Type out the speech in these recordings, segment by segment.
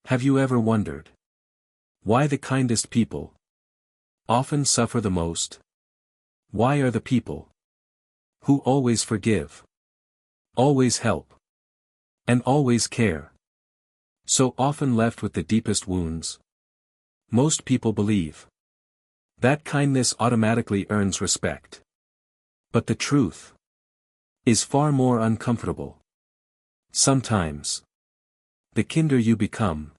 Have you ever wondered why the kindest people often suffer the most? Why are the people who always forgive, always help, and always care so often left with the deepest wounds? Most people believe that kindness automatically earns respect. But the truth is far more uncomfortable. Sometimes, the kinder you become,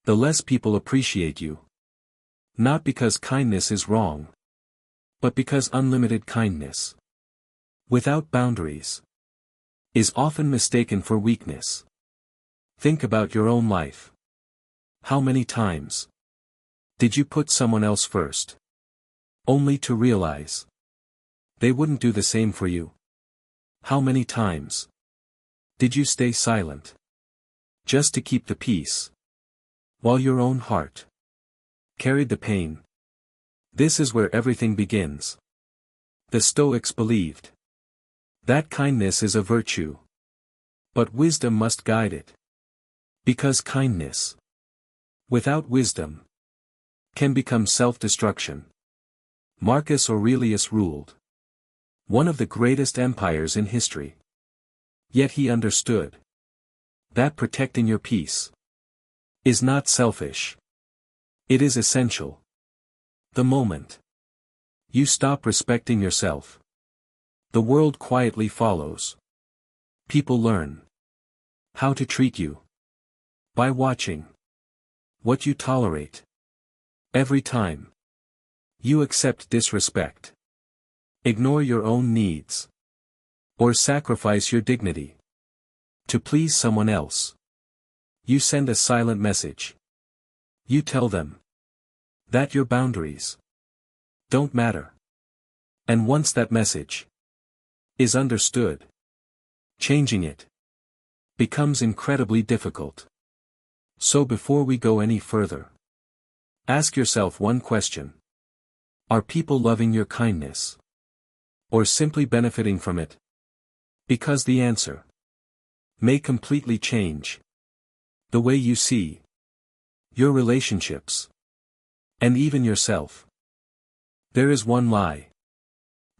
the less people appreciate you. Not because kindness is wrong, but because unlimited kindness, without boundaries, is often mistaken for weakness. Think about your own life. How many times did you put someone else first, only to realize they wouldn't do the same for you? How many times did you stay silent, just to keep the peace, while your own heart carried the pain? This is where everything begins. The Stoics believed that kindness is a virtue, but wisdom must guide it. Because kindness, without wisdom, can become self-destruction. Marcus Aurelius ruled one of the greatest empires in history. Yet he understood that protecting your peace is not selfish. It is essential. The moment you stop respecting yourself, the world quietly follows. People learn how to treat you by watching what you tolerate. Every time you accept disrespect, ignore your own needs, or sacrifice your dignity to please someone else, you send a silent message. You tell them that your boundaries don't matter. And once that message is understood, changing it becomes incredibly difficult. So before we go any further, ask yourself one question. Are people loving your kindness, or simply benefiting from it? Because the answer may completely change the way you see your relationships, and even yourself. There is one lie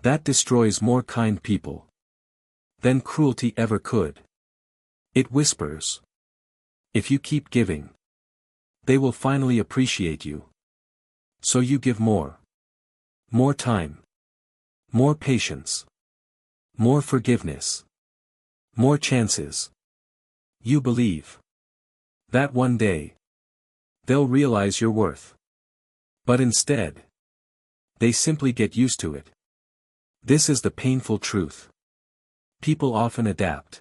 that destroys more kind people than cruelty ever could. It whispers, if you keep giving, they will finally appreciate you. So you give more. More time. More patience. More forgiveness. More chances. You believe that one day they'll realize your worth. But instead, they simply get used to it. This is the painful truth. People often adapt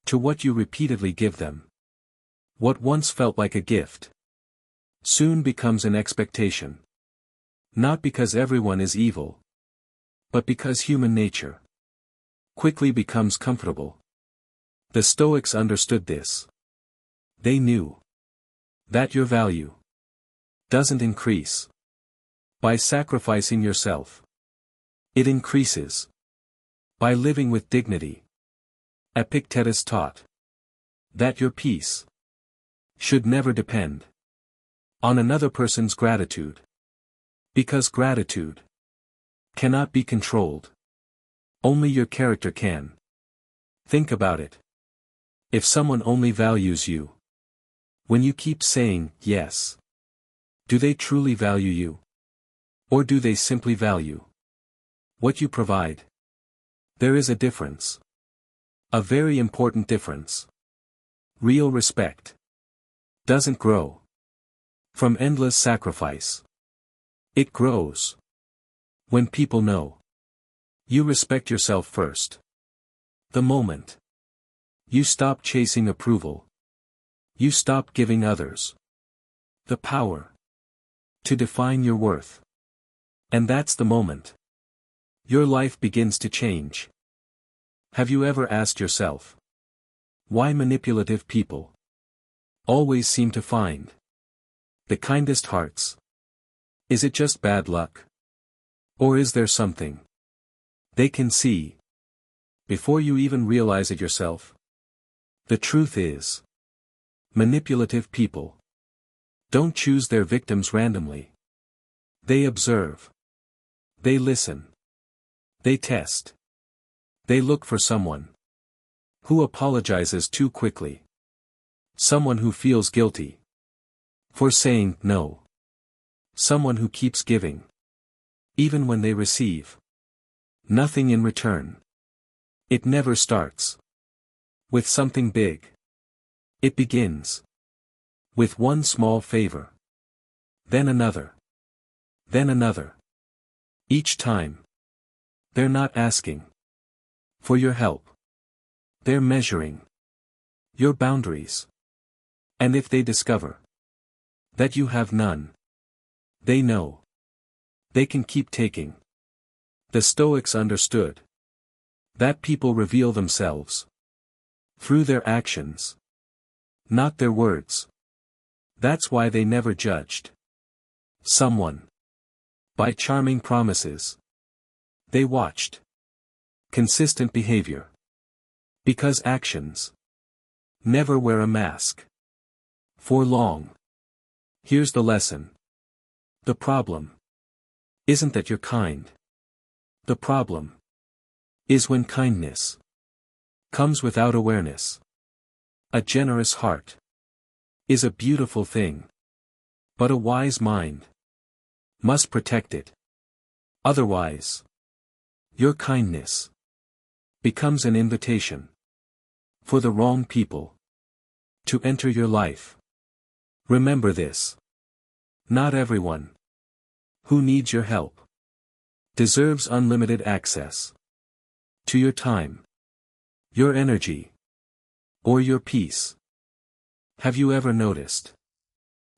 to what you repeatedly give them. What once felt like a gift soon becomes an expectation. Not because everyone is evil, but because human nature quickly becomes comfortable. The Stoics understood this. They knew that your value doesn't increase by sacrificing yourself. It increases by living with dignity. Epictetus taught that your peace should never depend on another person's gratitude. Because gratitude cannot be controlled. Only your character can. Think about it. If someone only values you when you keep saying yes, do they truly value you? Or do they simply value what you provide? There is a difference. A very important difference. Real respect doesn't grow from endless sacrifice. It grows when people know you respect yourself first. The moment you stop chasing approval, you stop giving others the power to define your worth. And that's the moment your life begins to change. Have you ever asked yourself why manipulative people always seem to find the kindest hearts? Is it just bad luck? Or is there something they can see before you even realize it yourself? The truth is Manipulative people don't choose their victims randomly. They observe. They listen. They test. They look for someone who apologizes too quickly. Someone who feels guilty for saying no. Someone who keeps giving, even when they receive nothing in return. It never starts with something big. It begins with one small favor. Then another. Then another. Each time. They're not asking for your help. They're measuring your boundaries. And if they discover that you have none, they know they can keep taking. The Stoics understood that people reveal themselves through their actions, not their words. That's why they never judged someone by charming promises. They watched consistent behavior. Because actions never wear a mask for long. Here's the lesson. The problem isn't that you're kind. The problem is when kindness comes without awareness. A generous heart is a beautiful thing, but a wise mind must protect it. Otherwise, your kindness becomes an invitation for the wrong people to enter your life. Remember this. Not everyone who needs your help deserves unlimited access to your time, your energy, or your peace. Have you ever noticed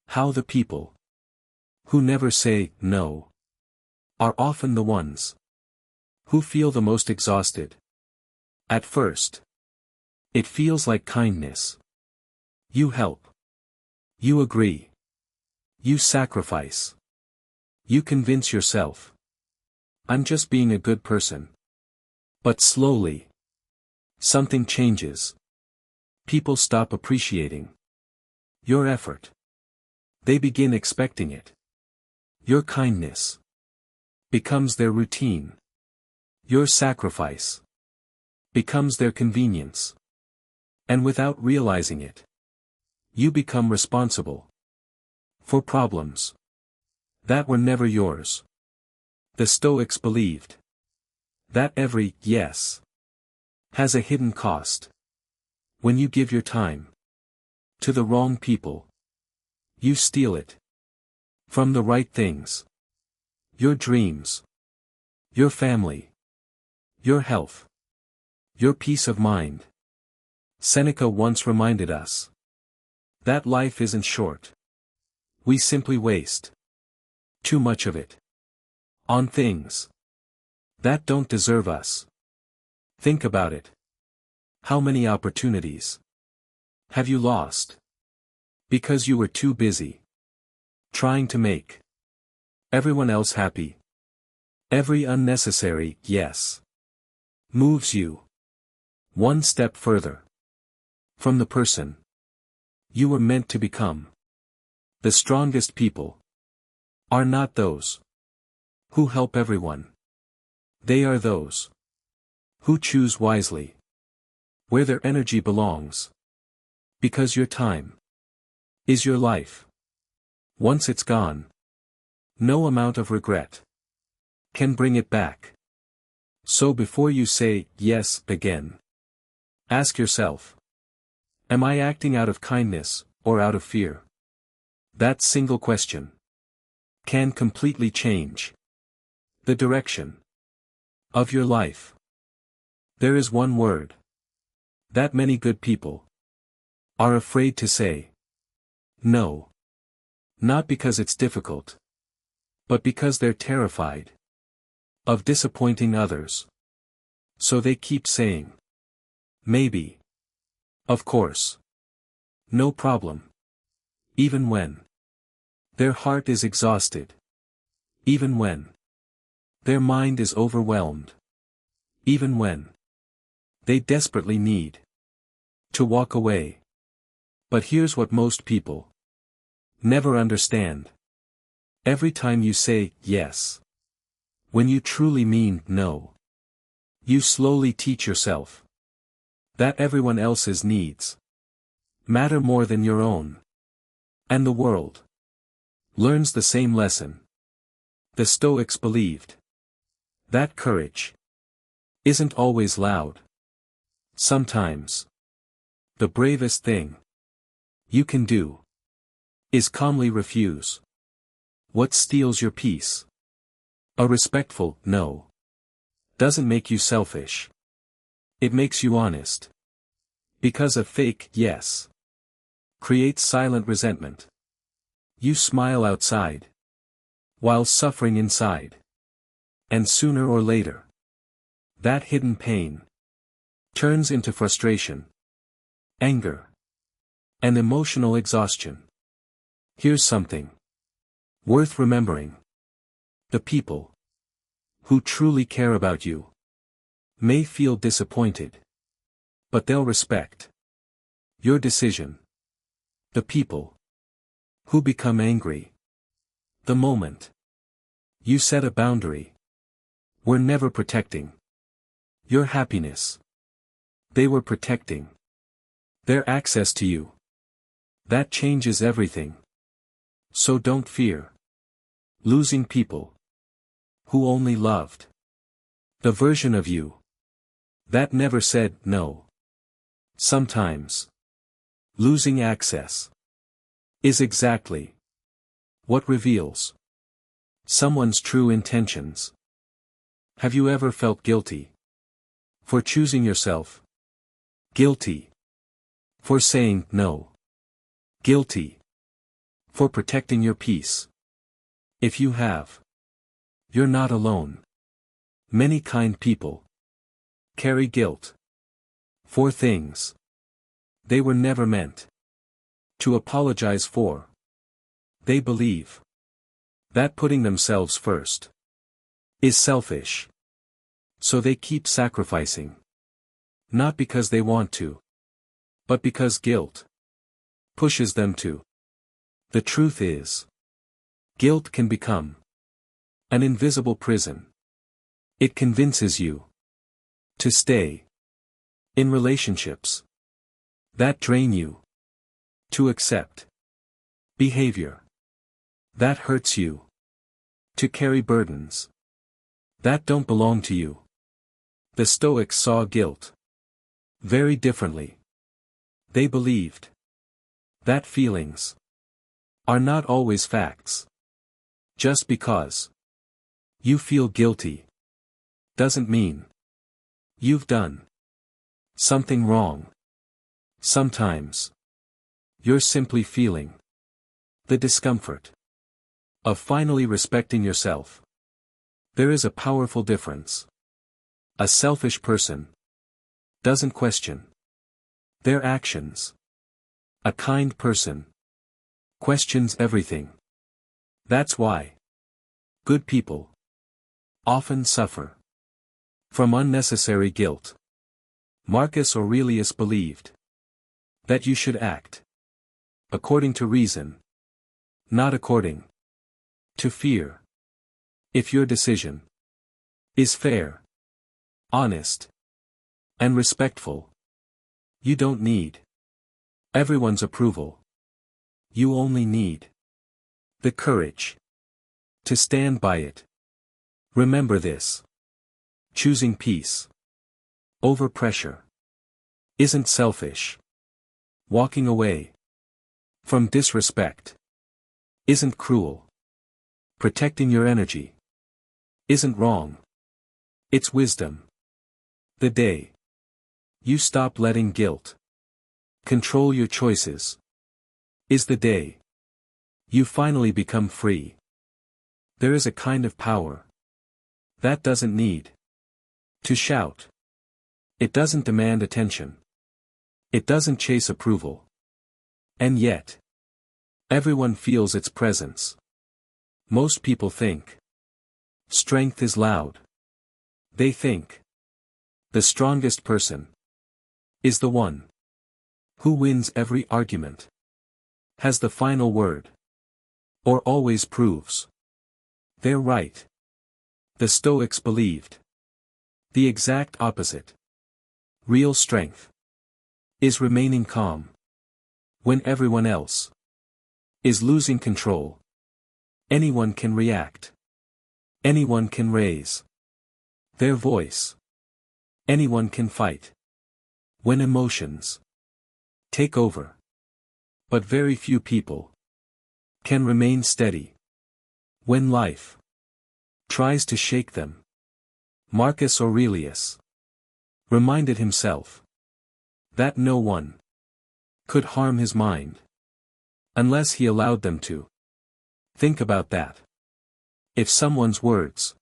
how the people who never say no are often the ones who feel the most exhausted? At first, it feels like kindness. You help. You agree. You sacrifice. You convince yourself. I'm just being a good person. But slowly, something changes. People stop appreciating your effort. They begin expecting it. Your kindness becomes their routine. Your sacrifice becomes their convenience. And without realizing it, you become responsible for problems that were never yours. The Stoics believed that every yes has a hidden cost. When you give your time to the wrong people, you steal it from the right things. Your dreams, your family, your health, your peace of mind. Seneca once reminded us that life isn't short. We simply waste too much of it on things that don't deserve us. Think about it. How many opportunities have you lost because you were too busy trying to make everyone else happy? Every unnecessary yes moves you one step further from the person you were meant to become. The strongest people are not those who help everyone. They are those who choose wisely where their energy belongs. Because your time is your life. Once it's gone, no amount of regret can bring it back. So before you say yes again, ask yourself, am I acting out of kindness or out of fear? That single question can completely change the direction of your life. There is one word that many good people are afraid to say. No. Not because it's difficult, but because they're terrified of disappointing others. So they keep saying, maybe, of course, no problem. Even when their heart is exhausted. Even when their mind is overwhelmed. Even when they desperately need to walk away. But here's what most people never understand. Every time you say yes, when you truly mean no, you slowly teach yourself that everyone else's needs matter more than your own. And the world learns the same lesson. The Stoics believed that courage isn't always loud. Sometimes the bravest thing you can do is calmly refuse what steals your peace. A respectful no doesn't make you selfish. It makes you honest. Because a fake yes creates silent resentment. You smile outside while suffering inside. And sooner or later, that hidden pain turns into frustration, anger, and emotional exhaustion. Here's something worth remembering. The people who truly care about you may feel disappointed, but they'll respect your decision. The people who become angry the moment you set a boundary were never protecting your happiness. They were protecting their access to you. That changes everything. So don't fear losing people who only loved the version of you that never said no. Sometimes losing access is exactly what reveals someone's true intentions. Have you ever felt guilty for choosing yourself? Guilty for saying no? Guilty for protecting your peace? If you have, you're not alone. Many kind people carry guilt for things they were never meant to apologize for. They believe that putting themselves first is selfish. So they keep sacrificing. Not because they want to, but because guilt pushes them to. The truth is, guilt can become an invisible prison. It convinces you to stay in relationships that drain you, to accept behavior that hurts you, to carry burdens that don't belong to you. The Stoics saw guilt very differently. They believed that feelings are not always facts. Just because you feel guilty doesn't mean you've done something wrong. Sometimes you're simply feeling the discomfort of finally respecting yourself. There is a powerful difference. A selfish person doesn't question their actions. A kind person questions everything. That's why good people often suffer from unnecessary guilt. Marcus Aurelius believed that you should act according to reason, not according to fear. If your decision is fair, honest, and respectful, you don't need everyone's approval. You only need the courage to stand by it. Remember this. Choosing peace over pressure isn't selfish. Walking away from disrespect isn't cruel. Protecting your energy isn't wrong. It's wisdom. The day you stop letting guilt control your choices is the day you finally become free. There is a kind of power that doesn't need to shout. It doesn't demand attention. It doesn't chase approval. And yet, everyone feels its presence. Most people think strength is loud. They think the strongest person is the one Who wins every argument? Has the final word? Or always proves they're right? The Stoics believed the exact opposite. Real strength is remaining calm when everyone else is losing control. Anyone can react. Anyone can raise their voice. Anyone can fight when emotions take over. But very few people can remain steady when life tries to shake them. Marcus Aurelius reminded himself that no one could harm his mind unless he allowed them to. Think about that. If someone's words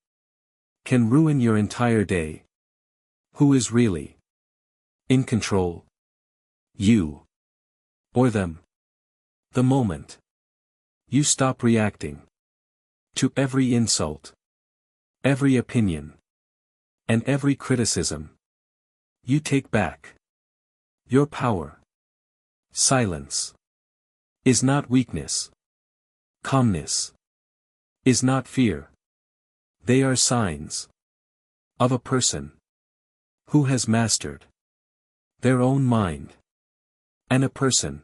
can ruin your entire day, who is really in control? You or them? The moment you stop reacting to every insult, every opinion, and every criticism, you take back your power. Silence is not weakness. Calmness is not fear. They are signs of a person who has mastered their own mind, and a person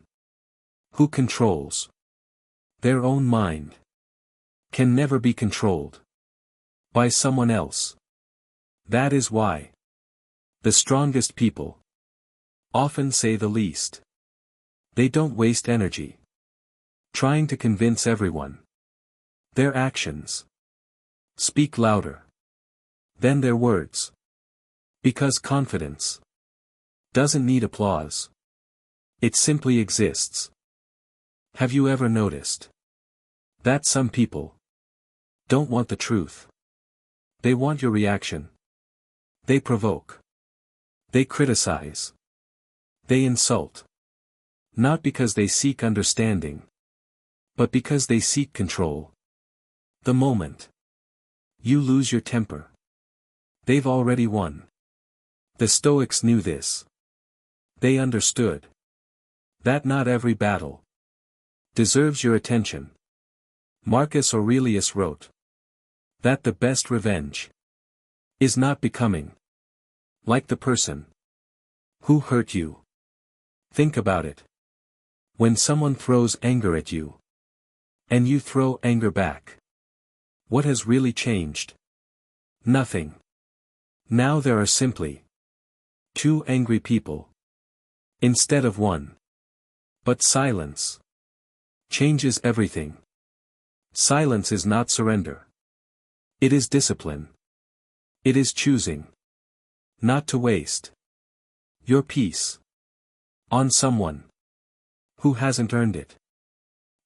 who controls their own mind can never be controlled by someone else. That is why the strongest people often say the least. They don't waste energy trying to convince everyone. Their actions speak louder than their words. Because confidence doesn't need applause. It simply exists. Have you ever noticed that some people don't want the truth? They want your reaction. They provoke. They criticize. They insult. Not because they seek understanding, but because they seek control. The moment you lose your temper, they've already won. The Stoics knew this. They understood that not every battle deserves your attention. Marcus Aurelius wrote that the best revenge is not becoming like the person who hurt you. Think about it. When someone throws anger at you, and you throw anger back, what has really changed? Nothing. Now there are simply two angry people instead of one. But silence changes everything. Silence is not surrender. It is discipline. It is choosing not to waste your peace on someone who hasn't earned it.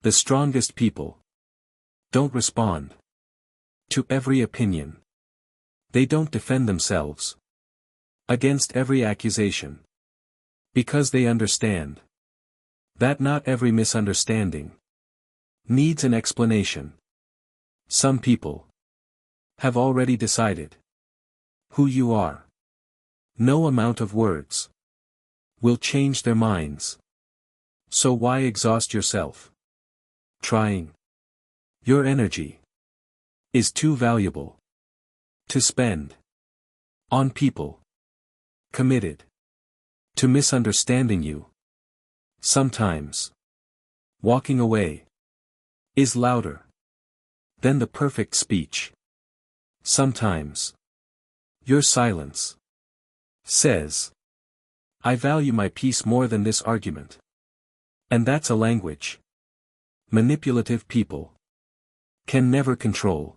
The strongest people don't respond to every opinion. They don't defend themselves against every accusation. Because they understand that not every misunderstanding needs an explanation. Some people have already decided who you are. No amount of words will change their minds. So why exhaust yourself trying? Your energy is too valuable to spend on people committed to misunderstanding you. Sometimes walking away is louder than the perfect speech. Sometimes your silence says, I value my peace more than this argument. And that's a language manipulative people can never control.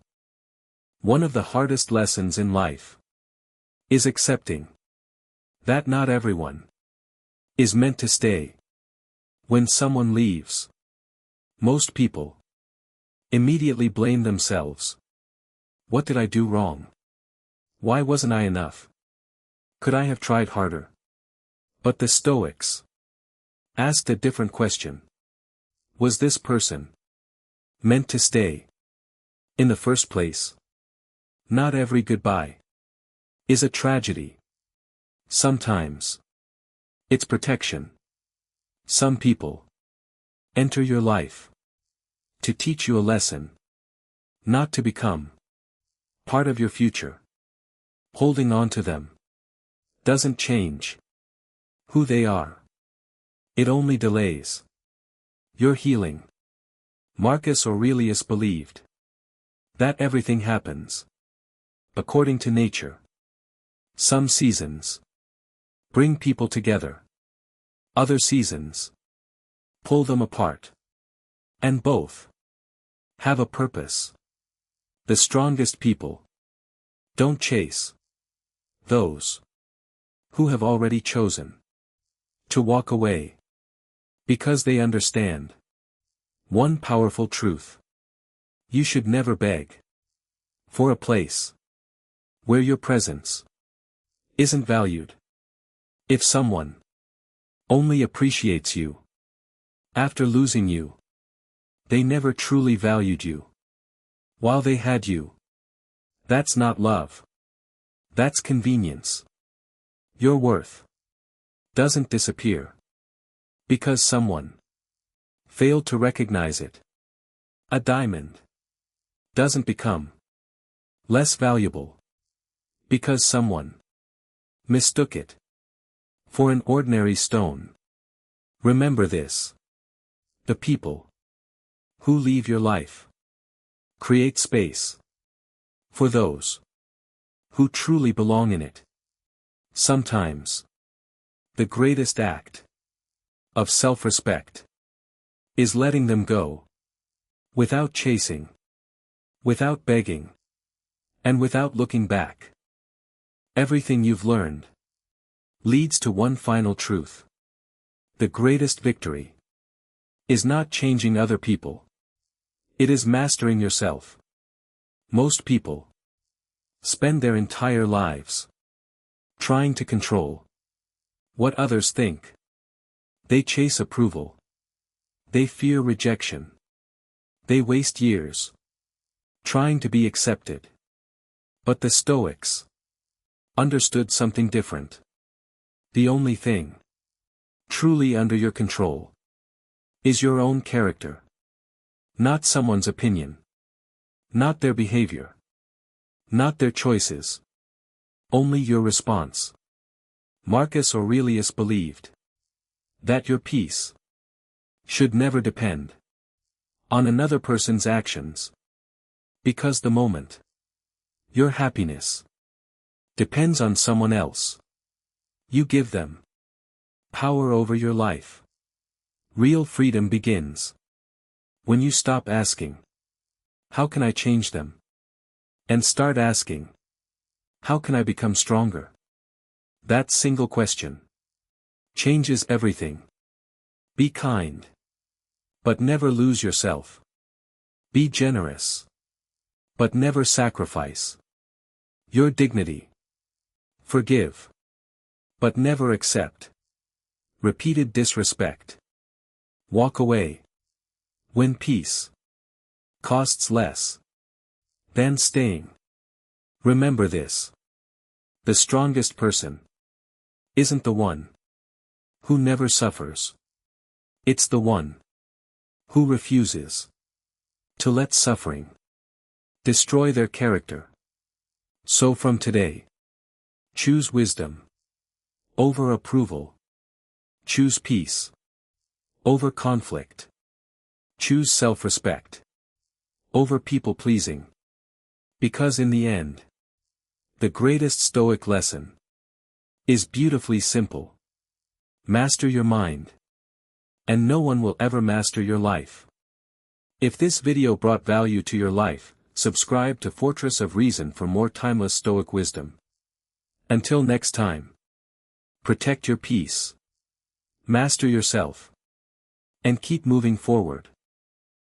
One of the hardest lessons in life is accepting that not everyone is meant to stay. When someone leaves, most people immediately blame themselves. What did I do wrong? Why wasn't I enough? Could I have tried harder? But the Stoics asked a different question. Was this person meant to stay in the first place? Not every goodbye is a tragedy. Sometimes it's protection. Some people enter your life to teach you a lesson, not to become part of your future. Holding on to them doesn't change who they are. It only delays your healing. Marcus Aurelius believed that everything happens according to nature. Some seasons bring people together. Other seasons pull them apart. And both have a purpose. The strongest people don't chase those who have already chosen to walk away, because they understand one powerful truth. You should never beg for a place where your presence isn't valued. If someone only appreciates you after losing you, they never truly valued you while they had you. That's not love. That's convenience. Your worth doesn't disappear because someone failed to recognize it. A diamond doesn't become less valuable because someone mistook it for an ordinary stone. Remember this. The people who leave your life create space for those who truly belong in it. Sometimes the greatest act of self-respect is letting them go, without chasing, without begging, and without looking back. Everything you've learned leads to one final truth. The greatest victory is not changing other people. It is mastering yourself. Most people spend their entire lives trying to control what others think. They chase approval. They fear rejection. They waste years trying to be accepted. But the Stoics understood something different. The only thing truly under your control is your own character. Not someone's opinion. Not their behavior. Not their choices. Only your response. Marcus Aurelius believed that your peace should never depend on another person's actions, because the moment your happiness depends on someone else, you give them power over your life. Real freedom begins when you stop asking, "How can I change them?" and start asking, "How can I become stronger?" That single question changes everything. Be kind, but never lose yourself. Be generous, but never sacrifice your dignity. Forgive, but never accept repeated disrespect. Walk away when peace costs less than staying. Remember this. The strongest person isn't the one who never suffers. It's the one who refuses to let suffering destroy their character. So from today, choose wisdom over approval. Choose peace over conflict. Choose self-respect over people-pleasing. Because in the end, the greatest Stoic lesson is beautifully simple. Master your mind, and no one will ever master your life. If this video brought value to your life, subscribe to Fortress of Reason for more timeless Stoic wisdom. Until next time, protect your peace, master yourself, and keep moving forward.